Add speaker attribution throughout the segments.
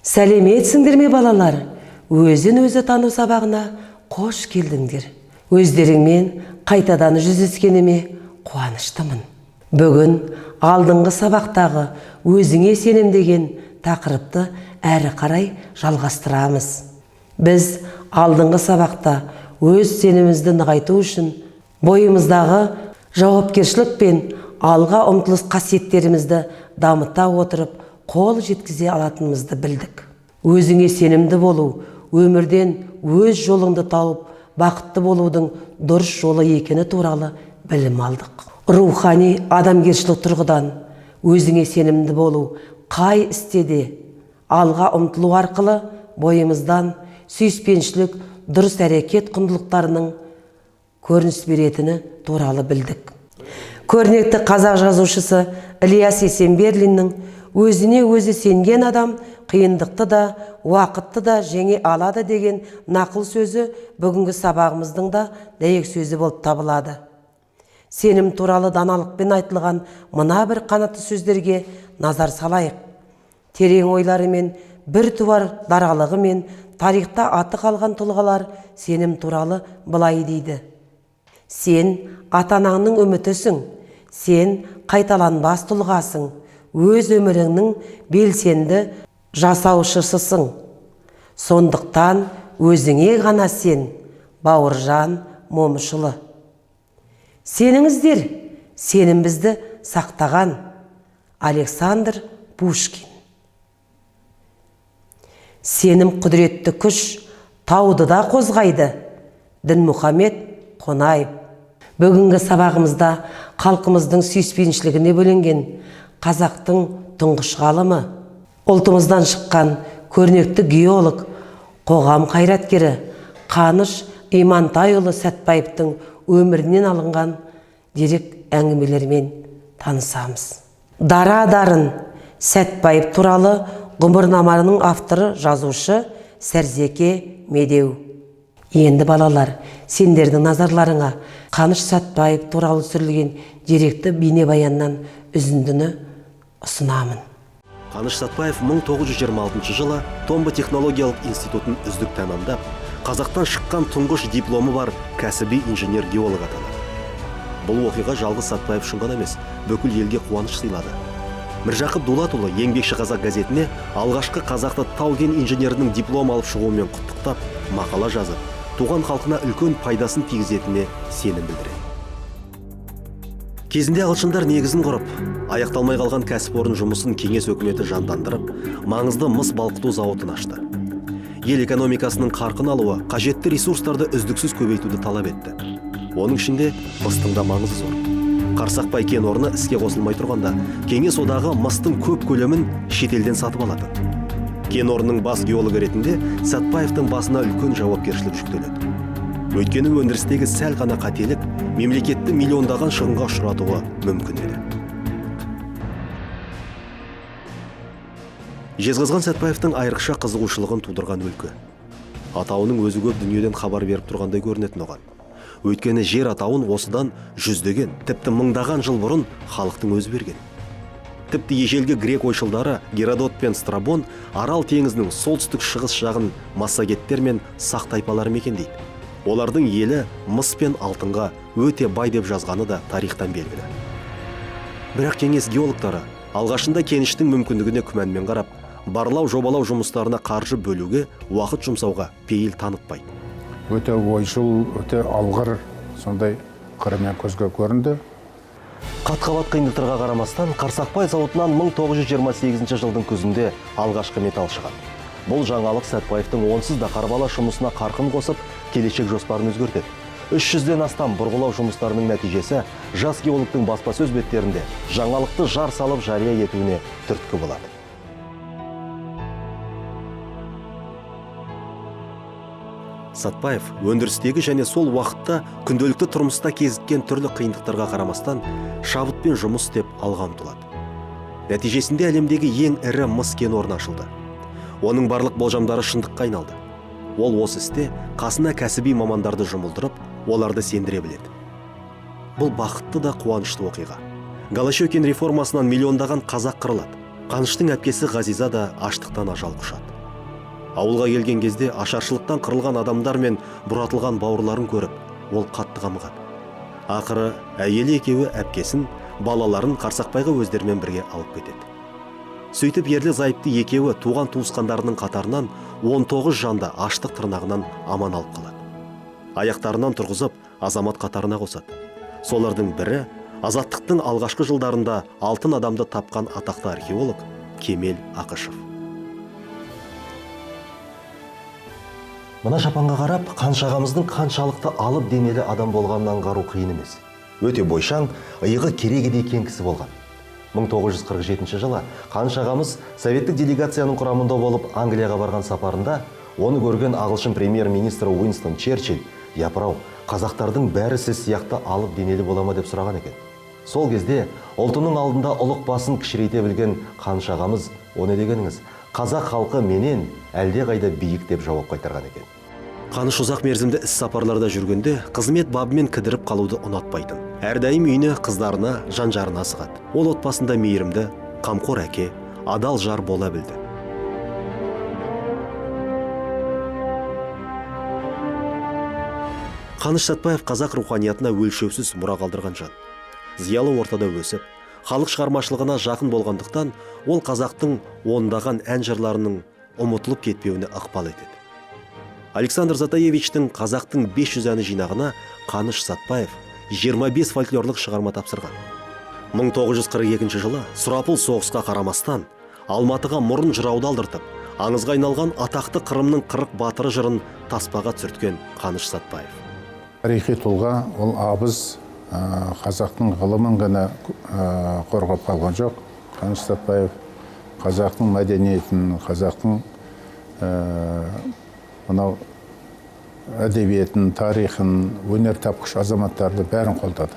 Speaker 1: Сәлеметсіңдер ме балалар? Өзін өзі тану сабағына қош келдіңдер. Өздеріңмен қайтадан жүздескеніме қуаныштымын. Бүгін алдыңғы сабақтағы өзіңе сенім деген тақырыпты әрі қарай жалғастырамыз. Біз алдыңғы сабақта өз сенімімізді нығайту үшін бойымыздағы жауапкершілік пен алға ұмтылыс қасиеттерімізді дамыта отырып қол жеткізе алатынымызды білдік. Өзіңе сенімді болу, өмірден өз жолыңды тауып, бақытты болудың дұрыс жолы екені туралы білім алдық. Рухани адамгершілік тұрғыдан өзіңе сенімді болу қай істе де алға ұмтылу арқылы бойымыздан сүйіспеншілік, дұрыс әрекет құндылықтарының көрініс беретіні туралы білдік. Көрнекті қазақ жазушысы Ілияс Есенберлиннің өзіне өзі сенген адам қиындықты да, уақытты да жеңе алады деген нақыл сөзі бүгінгі сабағымыздың да дәйек сөзі болып табылады. Сенім туралы даналықпен айтылған мына бір қанатты сөздерге назар салайық. Терең ойларымен, бір туар даралығымен тарихта аты қалған тұлғалар сенім туралы былай дейді. Сен ата-анаңның үмітісің, сен қайталанбас тұлғасың, өз өміріңнің белсенді жасаушысысың. Сондықтан өзіңе ғана сен, Бауыржан Момышұлы. Сеніңіздер, сенімімізді сақтаған Александр Пушкин. Сенім құдіретті күш тауды да қозғайды, Дінмұхамед Қонаев. Бүгінгі сабағымызда халқымыздың сүйіспеншілігіне бөленген қазақтың тұңғыш ғалымы, ұлтымыздан шыққан көрнекті геолог, қоғам қайраткері Қаныш Имантайұлы Сәтбаевтың өмірінен алынған дерек әңгімелермен танысамыз. Дара дарын Сәтбаев туралы ғұмырнаманың авторы жазушы Сәрзеке Медеу. Енді балалар, сендердің назарларыңа Қаныш Сәтбаев туралы түсірілген деректі бейнебаяннан үзіндіні ұсынамын.
Speaker 2: Қаныш Сәтбаев 1926 жылы Томбы технологиялық институтын үздік тәмамдап, Қазақтан шыққан тұңғыш дипломы бар кәсіби инженер-геолог атанды. Бұл оқиға жалғыз Сәтбаев үшін ғана емес, бүкіл елге қуаныш сыйлады. Міржақып Дулатұлы Еңбекші Қазақ газетіне алғашқы қазақты тау-кен инженерінің диплом алып шығуымен құттықтап, мақала жазып, туған халқына үлкен пайдасын тигізетініне сенім білдіреді. Кезінде ағылшындар негізін құрып, аяқталмай қалған кәсіпорын жұмысын кеңес өкіметі жандандырып, маңызды мыс балқыту зауытын ашты. Ел экономикасының қарқын алуы қажетті ресурстарды үздіксіз көбейтуді талап етті. Оның ішінде мыстың да маңызы зор. Қарсақбай кен орны іске қосылмай тұрғанда, кеңес одағы мыстың көп көлемін шетелден сатып алады. Кен орнының бас геологы ретінде Сәтбаевтың басына үлкен жауапкершілік жүктеледі. Өйткені өндірістегі сәл ғана қателік мемлекетті миллиондаған шығынға ұшыратуы мүмкін еді. Жезқазған Сәтбаевтың айрықша қызығушылығын тудырған өлкө. Атауының өзі көп дүниеден хабар беріп тұрғандай көрінетін оған. Өйткені жер атауын осыдан жүздеген, тіпті мыңдаған жыл бұрын халықтың өзі берген. Тіпті ежелгі грек ойшылдары Геродот пен Страбон Арал теңізінің солтүстік шығыс жағын массагеттер мен сақ тайпалары мекендейді. Олардың елі мыс пен алтынға өте бай деп жазғаны да тарихтан белгілі. Бірақ кеңес геологтары алғашында кеніштің мүмкіндігіне күмәнмен қарап, барлау жобалау жұмыстарына қаржы бөлуге, уақыт жұмсауға пейіл танытпайды.
Speaker 3: Өте ойшыл, өте алғыр, сондай қырымен көзге көрінді.
Speaker 2: Қат-қабат қиындықтарға қарамастан, Қарсақбай зауытынан 1928 жылдың күзінде алғашқы металл шығады. Бұл жаңалық Сәтбаевтың онсыз да қарбалас жұмысына қарқын қосып, келешек жоспарын өзгертеді. 300-ден астам бұрғылау жұмыстарының нәтижесі жас геологтың баспасөз беттерінде жаңалықты жар салып жария етуіне түрткі болады. Сәтбаев өндірістегі және сол уақытта күнделікті тұрмыста кезіккен түрлі қиындықтарға қарамастан шабытпен жұмыс істеп алға ұмтылады. Нәтижесінде әлемдегі ең ірі мыс кен орны ашылды. Оның барлық болжамдары шындыққа айналды. Ол осы істе қасына кәсіби мамандарды жұмылдырып, оларды сендіре біледі. Бұл бақытты да қуанышты оқиға. Голощекин реформасынан миллиондаған қазақ қырылады. Қаныштың әпкесі Ғазиза да аштықтан ажал құшады. Ауылға келген кезде ашаршылықтан қырылған адамдар мен бұратылған бауырларын көріп, ол қатты қамығады. Ақыры әйелі екеуі әпкесін, балаларын Қарсақбайға өздерімен бірге алып кетеді. Сөйтіп ерлі зайыпты екеуі туған туысқандарының қатарынан 19 жанды аштық тырнағынан аман алып қалады. Аяқтарынан тұрғызып, азамат қатарына қосады. Солардың бірі азаттықтың алғашқы жылдарында алтын адамды тапқан атақты археолог Кемел Ақышев.
Speaker 4: Мына шапанға қарап, қаншағамыздың қаншалықты алып денелі адам болғанын аңғару қиын емес. Өте бойшаң, иығы керегедей кең кісі болған. 1947 жылы қаншағамыз советтік делегацияның құрамында болып Англияға барған сапарында оны көрген ағылшын премьер-министрі Уинстон Черчилль, япырау, қазақтардың бәрі сіз сияқты алып денелі болама деп сұраған екен. Сол кезде ұлтының алдында ұлық басын кішірейте білген қаншағамыз, оны дегеніңіз, қазақ халқы менен әлде қайда биік деп жауап қайтарған екен.
Speaker 2: Қаныш ұзақ мерзімді іс сапарларда жүргенде қызмет бабымен кідіріп қалуды ұнатпайтын. Әрдайым үйіне қыздарына, жан-жарына асығады. Ол отбасында мейірімді, қамқор әке, адал жар бола білді. Қаныш Сәтбаев қазақ руханиятына өлшеусіз мұра қалдырған жан. Зиялы ортада өсіп, халық шығармашылығына жақын болғандықтан, ол қазақтың ондаған ән жырларының ұмытылып кетпеуіне ықпал етеді. Александр Затаевичтің қазақтың 500 әні жинағына Қаныш Сәтбаев 25 фольклорлық шығарма тапсырған. 1942 жылы сұрапыл соғысқа қарамастан, Алматыға мұрын жырауды алдыртып, аңызға айналған атақты Қырымның 40 батыры жырын таспаға түсірткен Қаныш Сәтбаев.
Speaker 3: Тарихи тұлға, ол абыз қазақтың ғылымын ғана қорғап қалған жоқ. Қаныш Сәтбаев қазақтың мәдениетін, қазақтың мынау әдебиетін, тарихын, өнер тапқыш азаматтарды бәрін қолдады.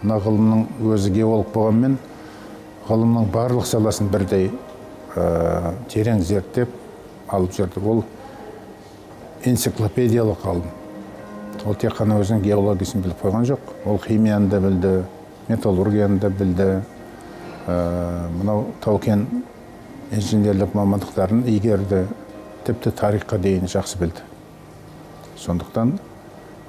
Speaker 3: Мына ғылымның өзі геолог болғанмен, ғылымның барлық саласын бірдей терең зерттеп алып жүрді. Ол энциклопедиялық ғылым. Ол тек қана өзінің геологиясын біліп қойған жоқ. Ол химияны да білді, металлургияны да білді. Мынау тау-кен инженерлік мамандықтарын игерді. Тіпті тарихқа дейін жақсы білді. Сондықтан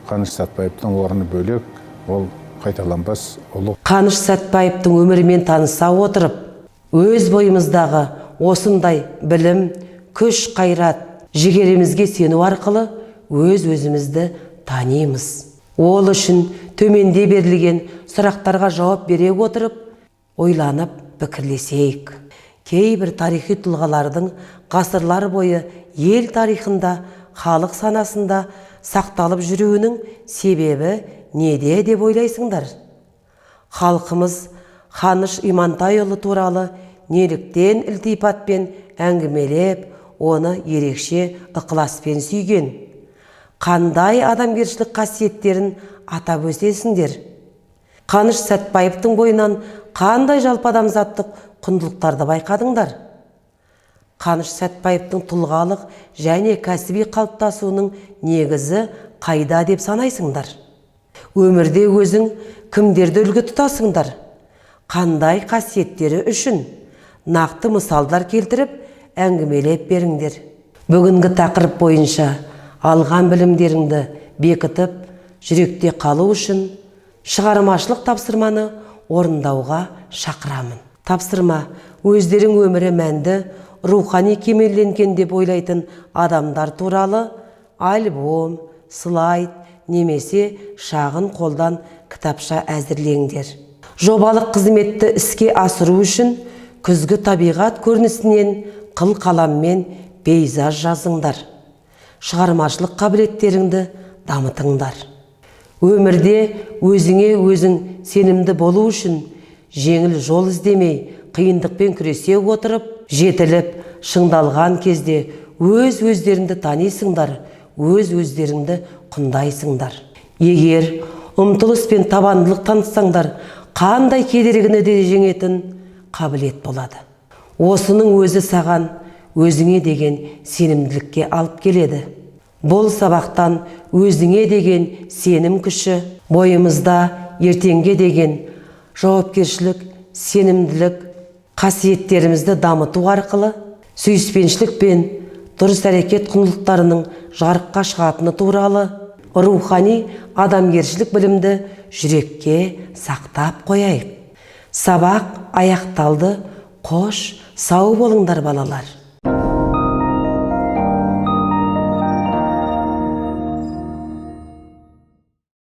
Speaker 3: Қаныш Сәтбаевтың орны бөлек, ол қайталанбас ұлы.
Speaker 1: Қаныш Сәтбаевтың өмірімен таныса отырып, өз бойымыздағы осындай білім, күш, қайрат, жігерімізге сену арқылы өз-өзімізді танимыз. Ол үшін төменде берілген сұрақтарға жауап бере отырып, ойланып пікірлесейік. Кейбір тарихи тұлғалардың ғасырлар бойы ел тарихында, халық санасында сақталып жүруінің себебі неде деп ойлайсыңдар? Халқымыз Қаныш Имантайұлы туралы неліктен ілтипатпен әңгімелеп, оны ерекше ықыласпен сүйген? Қандай адамгершілік қасиеттерін атап өтесіңдер? Қаныш Сәтбаевтың бойынан қандай жалпы адамзаттық құндылықтарды байқадыңдар? Қаныш Сәтбаевтың тұлғалық және кәсіби қалыптасуының негізі қайда деп санайсыңдар? Өмірде өзің кімдерді үлгі тұтасыңдар? Қандай қасиеттері үшін? Нақты мысалдар келтіріп, әңгімелеп беріңдер. Бүгінгі тақырып бойынша алған білімдеріңді бекітіп, жүректе қалу үшін шығармашылық тапсырманы орындауға шақырамын. Тапсырма өздерің өмірі мәнді, рухани кемелленген деп ойлайтын адамдар туралы альбом, слайд немесе шағын қолдан кітапша әзірлеңдер. Жобалық қызметті іске асыру үшін күзгі табиғат көрінісінен қыл қаламмен пейзаж жазыңдар. Шығармашылық қабілеттеріңді дамытыңдар. Өмірде өзіңе өзің сенімді болу үшін жеңіл жол іздемей, қиындықпен күресе отырып, жетіліп, шыңдалған кезде өз-өздеріңді танисыңдар, өз-өздеріңді құндайсыңдар. Егер ұмтылыс пен табандылық танытсаңдар, қандай кедергіні де жеңетін қабілет болады. Осының өзі саған өзіңе деген сенімділікке алып келеді. Бұл сабақтан өзіңе деген сенім күші, бойымызда ертеңге деген жауапкершілік, сенімділік қасиеттерімізді дамыту арқылы сүйіспеншілік пен дұрыс әрекет құндылықтарының жарыққа шығатыны туралы рухани адамгершілік білімді жүрекке сақтап қояйық. Сабақ аяқталды. Қош, сау болыңдар балалар.